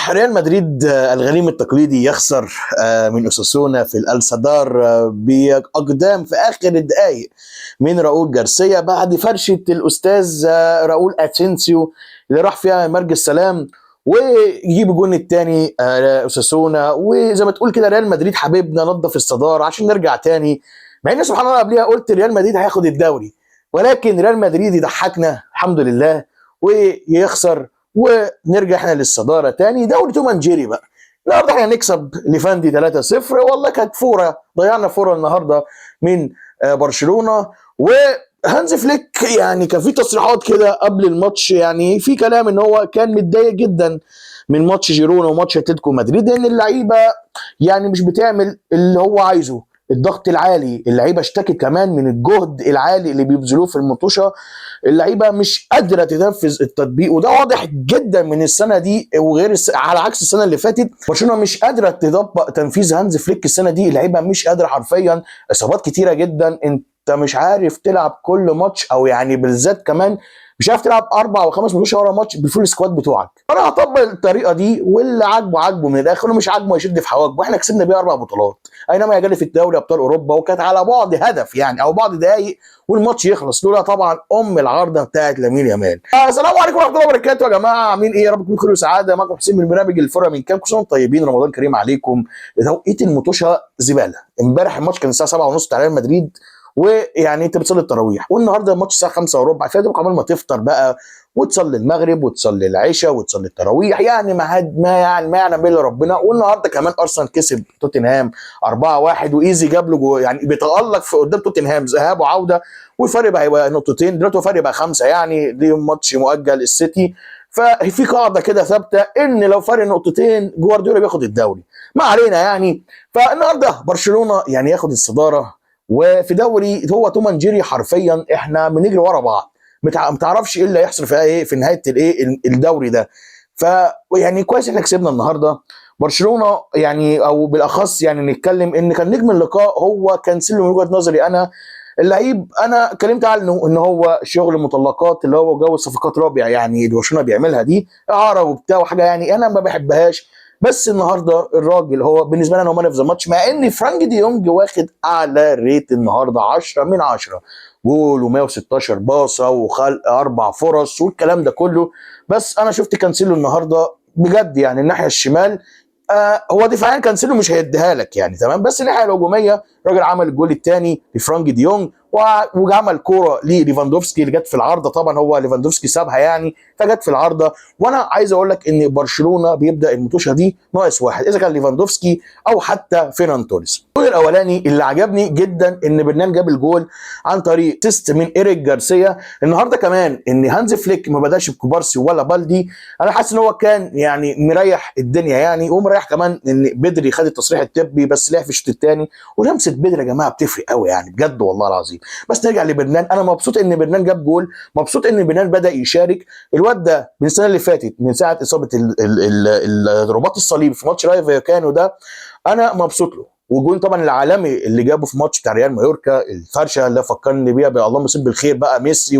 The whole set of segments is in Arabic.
صباح ريال مدريد الغريم التقليدي يخسر من اوساسونا في الالسادار باقدام في اخر الدقائق من راؤول جارسيا بعد فرشه الاستاذ راؤول اسينسيو اللي راح فيها مرج السلام ويجيب الجون الثاني اوساسونا. وزي ما تقول كده ريال مدريد حبيبنا نظف الصداره عشان نرجع تاني، مع ان سبحان الله قبلها قلت ريال مدريد هياخد الدوري، ولكن ريال مدريد يضحكنا الحمد لله ويخسر ونرجع احنا للصداره تاني. دوري توم اند جيري بقى النهارده احنا نكسب ليفاندي 3-0. والله كانت فوره، ضيعنا فوره النهارده من برشلونه. وهانز فليك يعني كان في تصريحات كده قبل الماتش، يعني في كلام ان هو كان متضايق جدا من ماتش جيرونا وماتش اتلتيكو مدريد، لان اللعيبه يعني مش بتعمل اللي هو عايزه. الضغط العالي، اللعيبه اشتكت كمان من الجهد العالي اللي بيبذلوه في المطوشه. اللعيبه مش قادره تنفذ التطبيق، وده واضح جدا من السنه دي وغير على عكس السنه اللي فاتت. برشلونه مش قادره تطبق تنفيذ هانز فليك السنه دي، اللعيبه مش قادره حرفيا، اصابات كتيره جدا، انت مش عارف تلعب كل ماتش، او يعني بالذات كمان مش عارف تلعب 4 أو 5 ماتشات ورا ماتش بالفول سكواد بتوعك. انا هطبق الطريقه دي، واللي عاجبه عاجبه من الاخر، واللي مش عاجبه يشد في حواجبه. واحنا كسبنا بيها 4 بطولات، اينما يجري في الدوري ابطال اوروبا، وكانت على بعد هدف يعني او بعد دقائق والماتش يخلص، لولا طبعا العارضه بتاعت لامين يامال. السلام عليكم ورحمه الله وبركاته يا جماعه، عاملين ايه؟ يا رب تكونوا بخير وسعاده. معاكم حسين من برنامج الفرقه من كام. كل سنه وانتم طيبين، رمضان كريم عليكم. توقيت المطوشه زباله. امبارح الماتش كان الساعه 7:30 بتاع ريال مدريد، ويعني انت بتصلي التراويح، والنهارده الماتش الساعه 5:15، فيا قبل ما تفطر بقى وتصلي المغرب وتصلي العشاء وتصلي التراويح، يعني ما يعلم الا ربنا. والنهارده كمان ارسنال كسب توتنهام 4-1، وايزي جاب له يعني بيتالق في قدام توتنهام ذهاب وعوده، والفرق بقى هيبقى نقطتين دلوقتي، الفرق بقى 5 يعني. دي ماتش مؤجل السيتي، ففي قاعده كده ثابته ان لو فرق نقطتين جوارديولا بياخد الدوري. ما علينا يعني. فالنهارده برشلونه يعني ياخد الصداره، وفي دوري هو توم اند جيري حرفيا احنا بنجري ورا بعض، ما تعرفش ايه اللي هيحصل في ايه في نهايه الايه الدوري ده. فيعني كويس احنا كسبنا النهارده برشلونه يعني، او بالاخص يعني نتكلم ان كان نجم اللقاء هو كانسيلو. من وجهه نظري انا اللعيب، انا اتكلمت عنه ان هو شغل مطلقات، اللي هو جو صفقات رابعه يعني اللي برشلونه بيعملها دي، اعاره وبتاع وحاجه يعني انا ما بحبهاش. بس النهارده الراجل هو بالنسبه لنا هو مان اوف ذا ماتش، مع ان فرانك دي يونج واخد اعلى ريت النهارده 10 من 10، جول و116 باصه وخلق 4 فرص والكلام ده كله. بس انا شفت كانسيلو النهارده بجد، يعني الناحيه الشمال هو دفاعيا كانسيلو مش هيديها لك يعني تمام، بس الناحيه الهجوميه الراجل عمل الجول الثاني لفرانك دي يونج، وعمل كوره لليفاندوفسكي اللي جت في العارضه. طبعا هو ليفاندوفسكي سابها يعني، فجت في العارضه. وانا عايز اقول لك ان برشلونه بيبدا المطوشه دي ناقص واحد، اذا كان ليفاندوفسكي او حتى فيران توريس. الجول الاولاني اللي عجبني جدا ان برنان جاب الجول عن طريق تيست من ايريك جارسيا. النهارده كمان ان هانز فليك ما بداش بكوبارسي ولا بالدي، انا حاسس ان هو كان يعني مريح الدنيا يعني، ومريح كمان ان بدري خد التصريح الطبي بس لعب في الشوط الثاني. ولمسه بدري يا جماعه بتفرق قوي يعني بجد والله العظيم. بس نرجع لبرنان، انا مبسوط ان برنان جاب جول، مبسوط ان برنان بدا يشارك. الواد ده من السنه اللي فاتت من ساعه اصابه الرباط الصليبي في ماتش رايو فايكانو ده، انا مبسوط له. والجون طبعا العالمي اللي جابه في ماتش بتاع ريال مايوركا، الفرشه اللي فكرني بيها اللهم صل بالخير بقى ميسي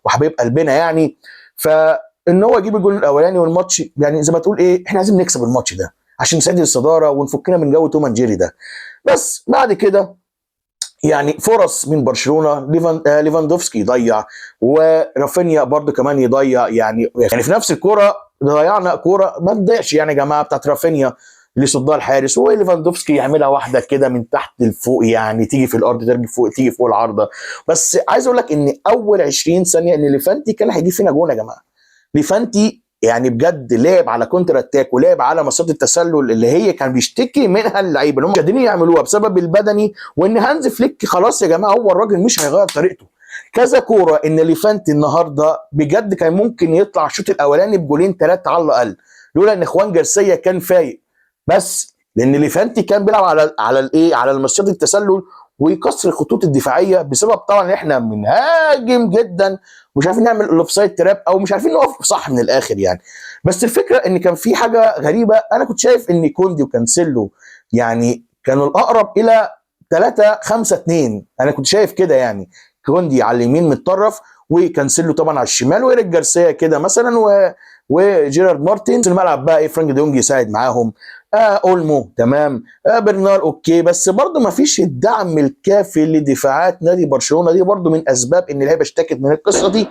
وحبيب قلبنا يعني. فان هو يجيب الجول الاولاني والماتش يعني زي ما تقول ايه، احنا لازم نكسب الماتش ده عشان نسعد الصداره ونفكنا من جو توم اند جيري ده. بس بعد كده يعني فرص من برشلونه، ليفاندوفسكي يضيع، ورافينيا برضو كمان يضيع يعني في نفس الكوره ضيعنا كوره ما تضيعش يعني يا جماعه، بتاعت رافينيا اللي صدها الحارس، وليفاندوفسكي يعملها واحده كده من تحت لفوق يعني تيجي في الارض ترجع فوق، تيجي فوق العارضه. بس عايز اقول لك ان اول 20 ثانيه ان ليفانتي كان هيجيب فينا جون يا جماعه. ليفانتي يعني بجد لعب على كونتر اتاك، ولعب على مسات التسلل اللي هي كان بيشتكي منها اللعيبه اللي هم مش قادرين يعملوها بسبب البدني، وان هانز فليك خلاص يا جماعه هو الراجل مش هيغير طريقته. كذا كوره ان ليفانتي النهارده بجد كان ممكن يطلع الشوط الاولاني بجولين 3 على الاقل، لولا ان اخوان جارسيا كان فايق. بس لان ليفانتي كان بيلعب على الايه، على المسات التسلل ويكسر الخطوط الدفاعيه، بسبب طبعا ان احنا بنهاجم جدا ومش عارفين نعمل الاوفسايد تراب، او مش عارفين نقف صح من الاخر يعني. بس الفكره ان كان في حاجه غريبه، انا كنت شايف ان كوندي وكانسيلو يعني كانوا الاقرب الى 3-5-2، انا كنت شايف كده يعني. كوندي على اليمين متطرف، وكانسيلو طبعا على الشمال، وإيريك جارسيا كده مثلا، وجيرارد مارتن في الملعب بقى ايه فرانك ديونج يساعد معاهم. اولمو تمام، برنار اوكي، بس برضه ما فيش الدعم الكافي لدفاعات نادي برشلونه. دي برضه من اسباب ان اللعيبه اشتكت من القصه دي.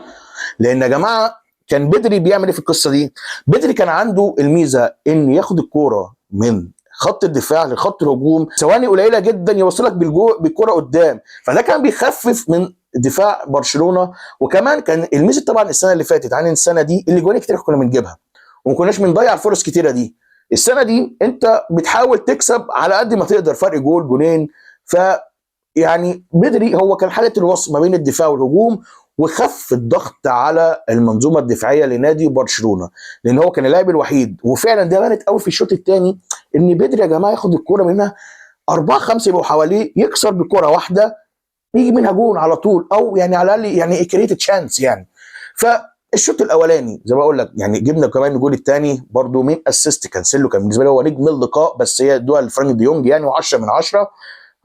لان يا جماعه كان بدري بيعمل ايه في القصه دي؟ بدري كان عنده الميزه ان ياخد الكوره من خط الدفاع لخط الهجوم ثواني قليله جدا يوصلك بالكوره قدام، فده كان بيخفف من دفاع برشلونه. وكمان كان الميزه طبعا السنه اللي فاتت عن السنه دي اللي جوان كتير كنا بنجيبها وما كناش بنضيع الفرص كتيره دي. السنه دي انت بتحاول تكسب على قد ما تقدر، فرق جول جونين. ف يعني بدري هو كان حاله الوصل ما بين الدفاع والهجوم، وخف الضغط على المنظومه الدفاعيه لنادي برشلونه، لان هو كان اللاعب الوحيد. وفعلا ده بانت قوي في الشوط الثاني ان بدري يا جماعه ياخد الكوره منها 4 5 يبقوا حواليه، يكسر بكوره واحده يجي منها جون على طول، او يعني على الاقل يعني كريت تشانس يعني. فالشوط الاولاني زي ما بقول لك يعني جبنا كمان الجول الثاني برده من اسيست كانسيلو، كان بالنسبه لي هو نجم اللقاء، بس هي ادوها لفرانك ديونج يعني، و10 من 10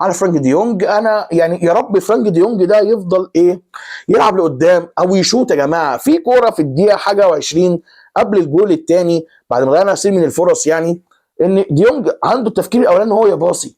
على فرانك ديونج. انا يعني يا رب فرانك ديونج ده يفضل ايه يلعب لقدام او يشوط. يا جماعه في كوره في الدقيقه حاجه و20 قبل الجول الثاني بعد ما ضيعنا كتير من الفرص، يعني ان ديونج عنده التفكير الاولاني ان هو يباصي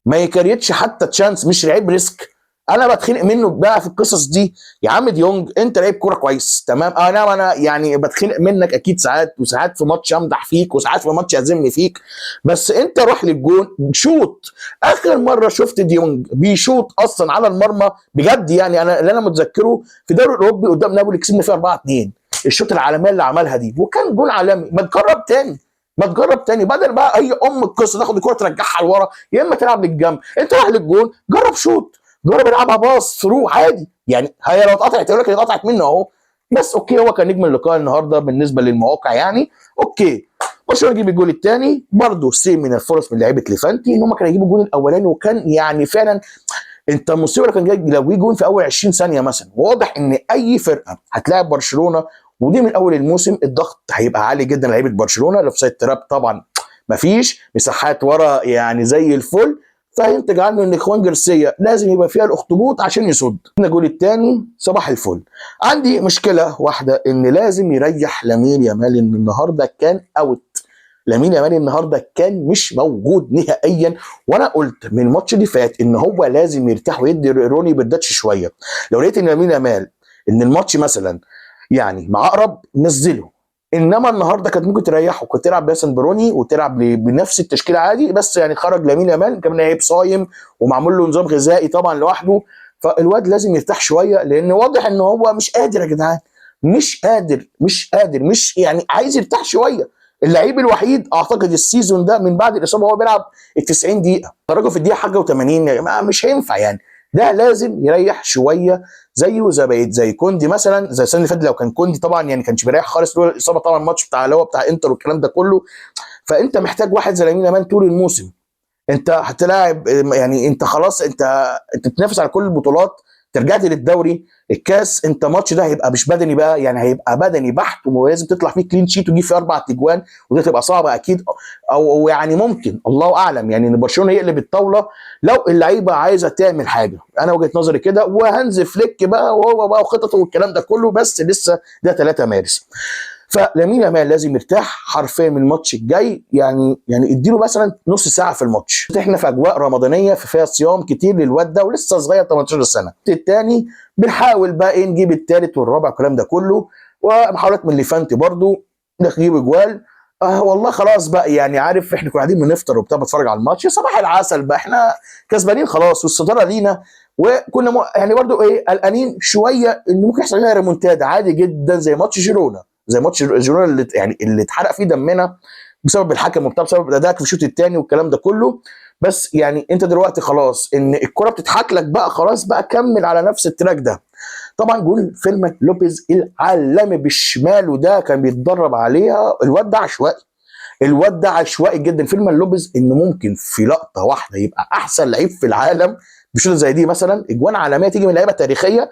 ما يكريتش حتى تشانس، مش لعيب ريسك. انا بتخنق منه بقى في القصص دي. يا عم ديونج انت لعيب كوره كويس تمام، انا يعني بتخنق منك اكيد ساعات، وساعات في ماتش امدح فيك وساعات في ماتش اذمني فيك، بس انت روح للجون شوت. اخر مره شفت ديونج بيشوط اصلا على المرمى بجد يعني، انا اللي انا متذكره في الدوري الاوروبي قدام نابولي كسبنا فيه 4-2، الشوط العالميه اللي عملها دي، وكان جون عالمي. ما تجرب تاني، ما تجرب تاني، بدل بقى هي القصه تاخد الكوره ترجعها لورا يا اما تلعب للجنب. انت رايح للجون جرب شوت، جرب يلعبها باص ثرو عادي يعني. هي لو اتقطعت يقول لك هي اتقطعت منه اهو. بس اوكي هو كان نجم اللقاء النهارده بالنسبه للمواقع يعني. اوكي برشلونه يجيب الجول الثاني برضه سيم من الفرص من لعيبه ليفانتي ان هم كانوا يجيبوا الجول الاولاني، وكان يعني فعلا انت مصيبه كان جاي لو جه جول في اول 20 ثانيه مثلا. واضح ان اي فرقه هتلاعب برشلونه ودي من اول الموسم الضغط هيبقى عالي جدا لعيبه برشلونه. الاوفسايد تراب طبعا مفيش مساحات ورا يعني زي الفل، فينتج عنه ان اخوان جارسيا لازم يبقى فيها الاخطبوط عشان يصد. الجول الثاني صباح الفل. عندي مشكله واحده ان لازم يريح لامين يامال، ان النهارده كان اوت. لامين يامال النهارده كان مش موجود نهائيا، وانا قلت من الماتش اللي فات ان هو لازم يرتاح ويدي روني برداتش شويه. لو لقيت ان لامين يامال ان الماتش مثلا يعني مع اقرب نزله، انما النهارده كانت ممكن تريحه، كنت تلعب باسم بروني وتلعب بنفس التشكيله عادي، بس يعني خرج لامين يامال كمان هيبقى صايم ومعمول له نظام غذائي طبعا لوحده. فالواد لازم يرتاح شويه لان واضح ان هو مش قادر يا جدعان، مش يعني عايز يرتاح شويه. اللعيب الوحيد اعتقد السيزون ده من بعد الاصابه هو بيلعب ال 90 دقيقه، خرجه في الدقيقه حاجه و80 يا جماعه مش هينفع يعني. ده لازم يريح شويه زيه زي بقيت زي كوندي مثلا. زي السنه اللي فاتت لو كان كوندي طبعا يعني كانش بيريح خالص لولا الاصابه طبعا، الماتش بتاع اللي هو بتاع انتر والكلام ده كله. فانت محتاج واحد زي لامين يامال طول الموسم. انت هتلاعب يعني انت خلاص انت بتنافس على كل البطولات، ترجعت للدوري الكاس، انت ماتش ده هيبقى مش بدني بقى يعني، هيبقى بدني بحت ولازم تطلع فيه كلين شيت وتجيب فيه 4 تجوان، ودي تبقى صعبه اكيد. او يعني ممكن الله اعلم يعني ان برشلونه يقلب الطاوله لو اللعيبه عايزه تعمل حاجه. انا وجهه نظري كده، وهانز فليك بقى وهو بقى وخططه والكلام ده كله، بس لسه ده 3 مارس. فلامين يامال لازم يرتاح حرفيا من الماتش الجاي يعني اديله مثلا نص ساعه في الماتش. احنا في اجواء رمضانيه فيها صيام كتير للواد ده ولسه صغير 18 سنه. الثاني بنحاول بقى ايه نجيب الثالث والرابع الكلام ده كله، ومحاولات من ليفانتي برضو نجيب اجوال. والله خلاص بقى يعني عارف احنا كنا قاعدين بنفطر وبتاع بنتفرج على الماتش صباح العسل بقى، احنا كسبانين خلاص والصداره لينا. وكنا يعني برضو ايه قلقانين شويه ان ممكن يحصل لنا ريمونتادا عادي جدا زي ماتش جيرونا، زي ماتش جيرونا اللي يعني اللي اتحرق فيه دمنا بسبب الحكم وبتاع، بسبب ادائك في الشوط الثاني والكلام ده كله. بس يعني انت دلوقتي خلاص ان الكره بتضحك لك بقى، خلاص بقى كمل على نفس التراك ده. طبعا جول فيرمان لوبيز العالمي بالشمال، وده كان بيتدرب عليها. الواد ده عشوائي، الواد ده عشوائي جدا. فيرمان لوبيز انه ممكن في لقطه واحده يبقى احسن لعيب في العالم بشوط زي دي مثلا، اجوان عالميه تيجي من لعيبه تاريخيه،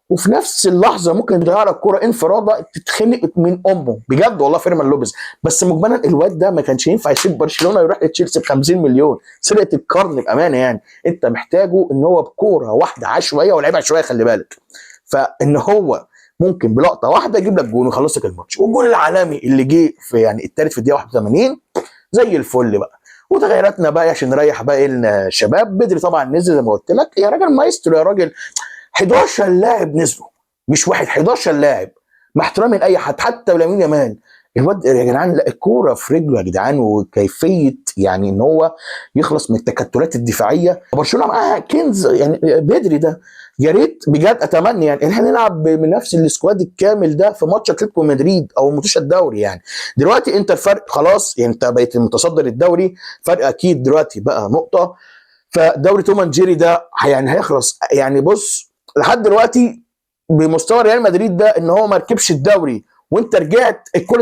وفي نفس اللحظه ممكن يضيع لك كوره انفراده تتخنق من امه بجد والله فيرمان لوبيز. بس مجملا الواد ده ما كانش ينفع يسيب برشلونه يروح تشيلسي ب 50 مليون، سرقه القرن بامانه يعني. انت محتاجه ان هو بكوره واحده عشوائيه، ولعيب عشوائيه خلي بالك، فان هو ممكن بلقطه واحده يجيب لك جون ويخلص لك الماتش. والجون العالمي اللي جه في يعني الثالث في الدقيقه 81 زي الفل بقى. وتغييراتنا بقى عشان نريح بقى الشباب. بدري طبعا نزل زي ما قلت لك، يا راجل مايسترو يا راجل، 11 لاعب نزلوا مش واحد، 11 لاعب مع احترامي لاي حد حتى لامين يامال. الواد يا جدعان، لا الكوره في رجله يا جدعان، وكيفيه يعني ان هو يخلص من التكتلات الدفاعيه. برشلونه معاها كنز يعني بدري ده. يا ريت بجد اتمنى يعني ان احنا نلعب من نفس السكواد الكامل ده في ماتش اتلتيكو مدريد او ماتش الدوري. يعني دلوقتي انت الفرق خلاص، يعني انت بقيت متصدر الدوري، فرق اكيد دلوقتي بقى نقطه. فدوري توم اند جيري ده يعني هيخلص. يعني بص لحد دلوقتي بمستوى ريال مدريد ده ان هو ما ركبش الدوري وانت رجعت، الكوره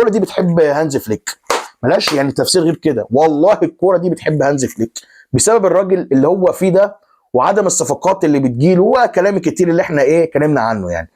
دي بتحب هانز فليك، ملاش يعني تفسير غير كده. والله الكوره دي بتحب هانز فليك بسبب الراجل اللي هو فيه ده وعدم الصفقات اللي بتجيله وكلام كتير اللي احنا اتكلمنا عنه يعني.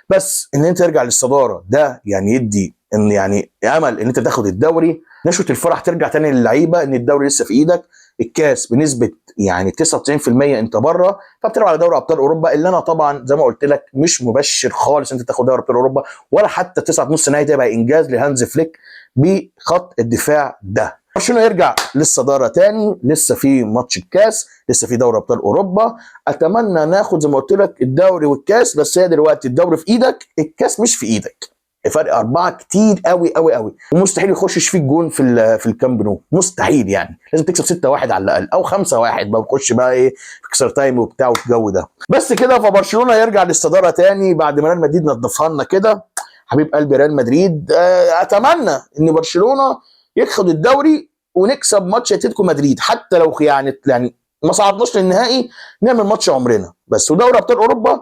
بس ان انت ترجع للصداره ده يعني يدي ان يعني امل ان انت تاخد الدوري، نشوه الفرح ترجع تاني للعيبه ان الدوري لسه في ايدك. الكاس بنسبه يعني 99% انت بره، فبتلعب على دوري ابطال اوروبا اللي انا طبعا زي ما قلت لك مش مبشر خالص انت تاخد دوري ابطال اوروبا ولا حتى 9 نص نهائي. ده يبقى انجاز لهانز فليك بخط الدفاع ده. برشلونه يرجع للصداره تاني، لسه في ماتش الكاس، لسه في دوري ابطال اوروبا. اتمنى ناخد زي ما قلت لك الدوري والكاس، بس هي دلوقتي الدوري في ايدك، الكاس مش في ايدك. فرق 4 كتير قوي قوي قوي، ومستحيل يخشش فيك جون في الكامب نو، مستحيل. يعني لازم تكسب 6-1 على الاقل او 5-1 بقى، تخش بقى في اكسترا تايم وبتاع والجو ده. بس كده فبرشلونه يرجع للصداره تاني بعد ما ريال مدريد نضفها لنا كده. حبيب قلبي ريال مدريد، اتمنى ان برشلونه ياخد الدوري ونكسب ماتش اتلتيكو مدريد، حتى لو يعني ما صعدناش للنهائي نعمل ماتش عمرنا بس. ودوري ابطال اوروبا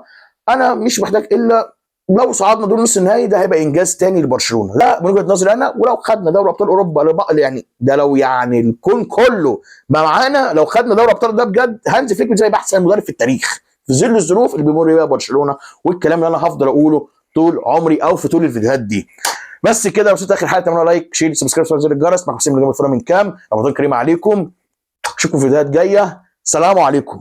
انا مش محتاج الا لو صعدنا دور نص النهائي، ده هيبقى انجاز تاني لبرشلونه. لا من وجهه نظري انا، ولو خدنا دوري ابطال اوروبا يعني ده لو يعني الكون كله ما معانا، لو خدنا دوري ابطال ده بجد هانز فليك زي احسن مدرب في التاريخ في ظل الظروف اللي بيمر بيها برشلونه، والكلام اللي انا هفضل اقوله طول عمري او في طول الفيديوهات دي. بس كده وصلت اخر حلقه، تعملوا لايك شير سبسكرايب وزر الجرس. مع حسين من جنب الفرق من كام. رمضان كريم عليكم، اشوفكم في فيديوهات جايه. سلام عليكم.